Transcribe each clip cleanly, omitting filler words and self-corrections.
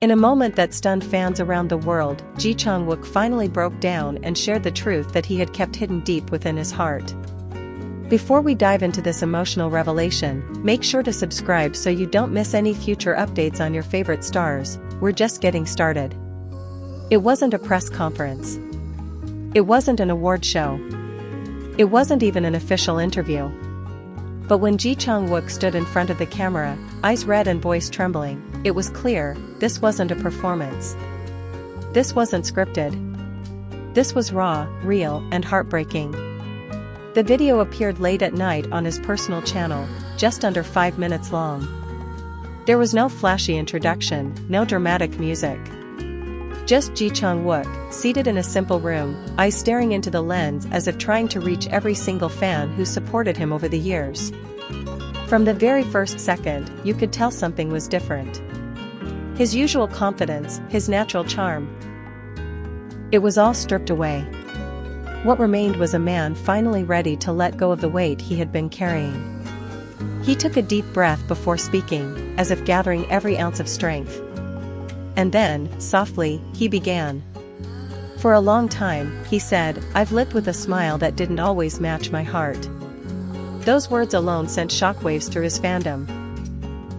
In a moment that stunned fans around the world, Jichangwook finally broke down and shared the truth that he had kept hidden deep within his heart. Before we dive into this emotional revelation, make sure to subscribe so you don't miss any future updates on your favorite stars. We're just getting started. It wasn't a press conference. It wasn't an award show. It wasn't even an official interview. But when Jichangwook stood in front of the camera, eyes red and voice trembling, it was clear, this wasn't a performance. This wasn't scripted. This was raw, real, and heartbreaking. The video appeared late at night on his personal channel, just under 5 minutes long. There was no flashy introduction, no dramatic music. Just Jichangwook, seated in a simple room, eyes staring into the lens as if trying to reach every single fan who supported him over the years. From the very first second, you could tell something was different. His usual confidence, his natural charm. It was all stripped away. What remained was a man finally ready to let go of the weight he had been carrying. He took a deep breath before speaking, as if gathering every ounce of strength. And then, softly, he began. For a long time, he said, I've lived with a smile that didn't always match my heart. Those words alone sent shockwaves through his fandom.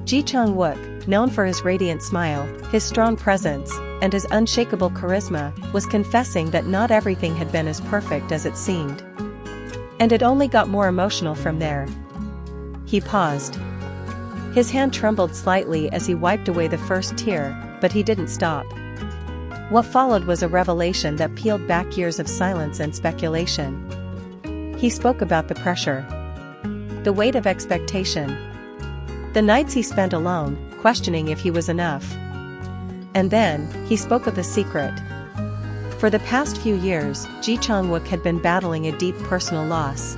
Jichangwook, known for his radiant smile, his strong presence, and his unshakable charisma, was confessing that not everything had been as perfect as it seemed. And it only got more emotional from there. He paused. His hand trembled slightly as he wiped away the first tear, but he didn't stop. What followed was a revelation that peeled back years of silence and speculation. He spoke about the pressure. The weight of expectation. The nights he spent alone, questioning if he was enough. And then, he spoke of the secret. For the past few years, Jichangwook had been battling a deep personal loss.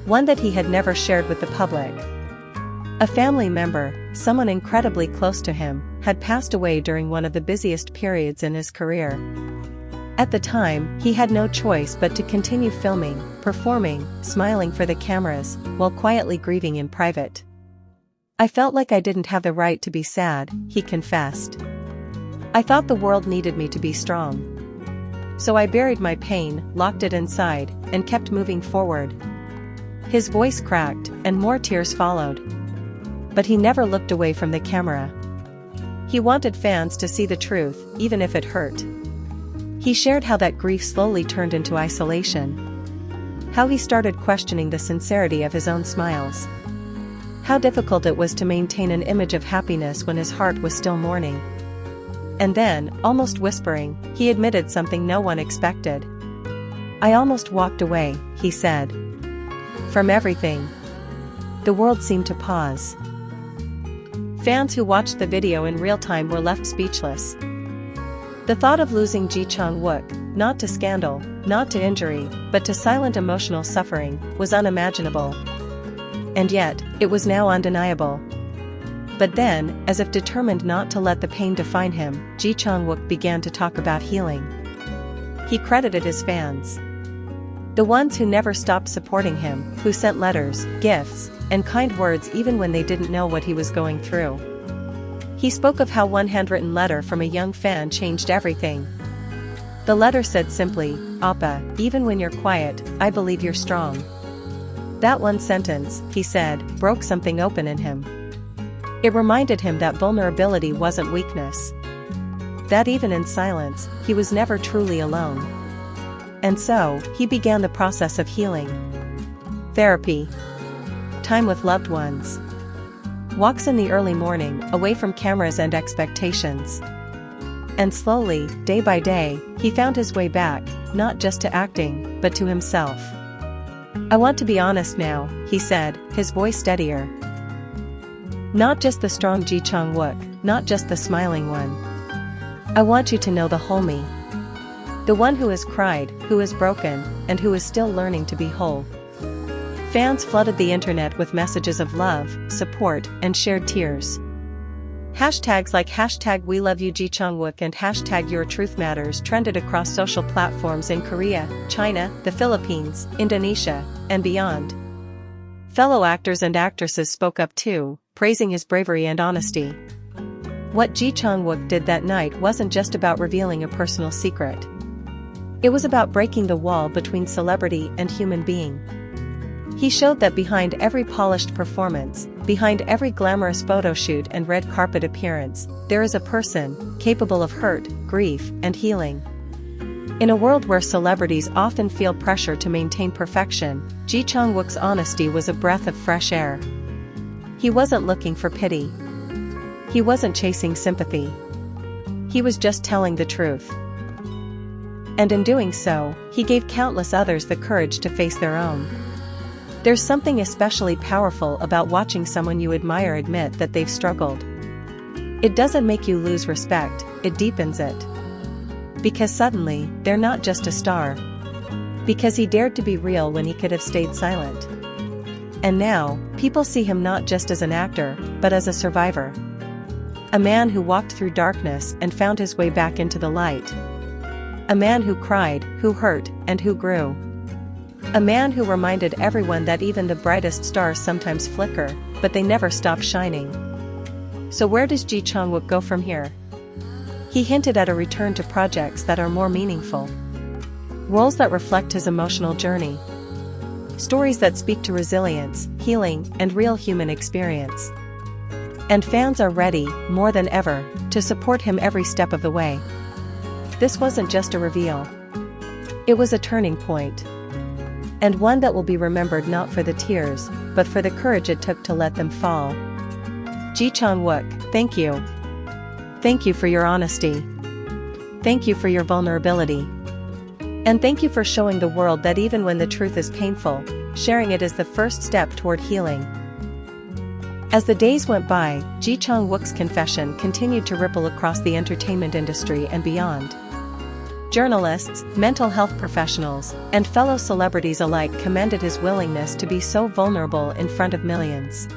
One that he had never shared with the public. A family member, someone incredibly close to him, had passed away during one of the busiest periods in his career. At the time, he had no choice but to continue filming, performing, smiling for the cameras, while quietly grieving in private. I felt like I didn't have the right to be sad, he confessed. I thought the world needed me to be strong. So I buried my pain, locked it inside, and kept moving forward. His voice cracked, and more tears followed. But he never looked away from the camera. He wanted fans to see the truth, even if it hurt. He shared how that grief slowly turned into isolation. How he started questioning the sincerity of his own smiles. How difficult it was to maintain an image of happiness when his heart was still mourning. And then, almost whispering, he admitted something no one expected. I almost walked away, he said. From everything. The world seemed to pause. Fans who watched the video in real time were left speechless. The thought of losing Jichangwook, not to scandal, not to injury, but to silent emotional suffering, was unimaginable. And yet, it was now undeniable. But then, as if determined not to let the pain define him, Jichangwook began to talk about healing. He credited his fans. The ones who never stopped supporting him, who sent letters, gifts, and kind words even when they didn't know what he was going through. He spoke of how one handwritten letter from a young fan changed everything. The letter said simply, Appa, even when you're quiet, I believe you're strong. That one sentence, he said, broke something open in him. It reminded him that vulnerability wasn't weakness. That even in silence, he was never truly alone. And so, he began the process of healing. Therapy. Time with loved ones. Walks in the early morning, away from cameras and expectations. And slowly, day by day, he found his way back, not just to acting, but to himself. I want to be honest now, he said, his voice steadier. Not just the strong Jichangwook, not just the smiling one. I want you to know the whole me. The one who has cried, who is broken, and who is still learning to be whole. Fans flooded the internet with messages of love, support, and shared tears. Hashtags like #WeLoveYouJichangwook and #YourTruthMatters trended across social platforms in Korea, China, the Philippines, Indonesia, and beyond. Fellow actors and actresses spoke up too, praising his bravery and honesty. What Ji Chang-wook did that night wasn't just about revealing a personal secret. It was about breaking the wall between celebrity and human being. He showed that behind every polished performance, behind every glamorous photo shoot and red carpet appearance, there is a person, capable of hurt, grief, and healing. In a world where celebrities often feel pressure to maintain perfection, Ji Chang-wook's honesty was a breath of fresh air. He wasn't looking for pity. He wasn't chasing sympathy. He was just telling the truth. And in doing so, he gave countless others the courage to face their own. There's something especially powerful about watching someone you admire admit that they've struggled. It doesn't make you lose respect, it deepens it. Because suddenly, they're not just a star. Because he dared to be real when he could have stayed silent. And now, people see him not just as an actor, but as a survivor. A man who walked through darkness and found his way back into the light. A man who cried, who hurt, and who grew. A man who reminded everyone that even the brightest stars sometimes flicker, but they never stop shining. So where does Ji Chang-wook go from here? He hinted at a return to projects that are more meaningful. Roles that reflect his emotional journey. Stories that speak to resilience, healing, and real human experience. And fans are ready, more than ever, to support him every step of the way. This wasn't just a reveal. It was a turning point. And one that will be remembered not for the tears, but for the courage it took to let them fall. Ji Chang-wook, thank you. Thank you for your honesty. Thank you for your vulnerability. And thank you for showing the world that even when the truth is painful, sharing it is the first step toward healing. As the days went by, Ji Chang-wook's confession continued to ripple across the entertainment industry and beyond. Journalists, mental health professionals, and fellow celebrities alike commended his willingness to be so vulnerable in front of millions.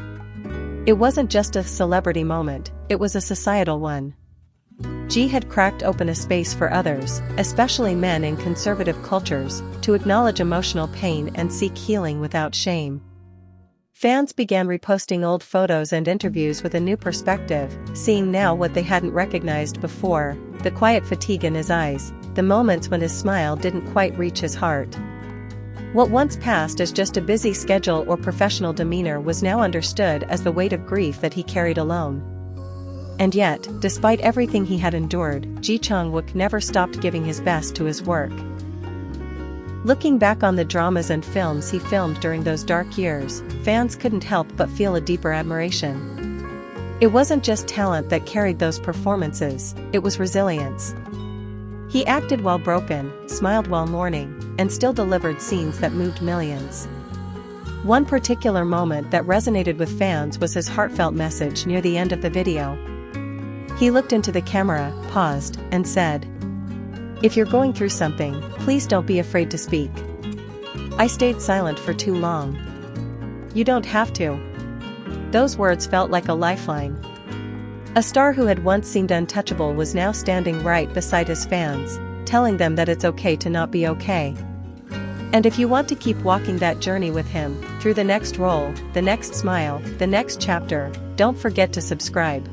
It wasn't just a celebrity moment, it was a societal one. Ji had cracked open a space for others, especially men in conservative cultures, to acknowledge emotional pain and seek healing without shame. Fans began reposting old photos and interviews with a new perspective, seeing now what they hadn't recognized before: the quiet fatigue in his eyes, the moments when his smile didn't quite reach his heart. What once passed as just a busy schedule or professional demeanor was now understood as the weight of grief that he carried alone. And yet, despite everything he had endured, Ji Chang-wook never stopped giving his best to his work. Looking back on the dramas and films he filmed during those dark years, fans couldn't help but feel a deeper admiration. It wasn't just talent that carried those performances, it was resilience. He acted while broken, smiled while mourning, and still delivered scenes that moved millions. One particular moment that resonated with fans was his heartfelt message near the end of the video. He looked into the camera, paused, and said, "If you're going through something, please don't be afraid to speak. I stayed silent for too long. You don't have to." Those words felt like a lifeline. A star who had once seemed untouchable was now standing right beside his fans, telling them that it's okay to not be okay. And if you want to keep walking that journey with him, through the next role, the next smile, the next chapter, don't forget to subscribe.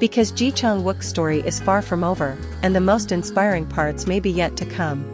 Because Ji Chang-wook's story is far from over, and the most inspiring parts may be yet to come.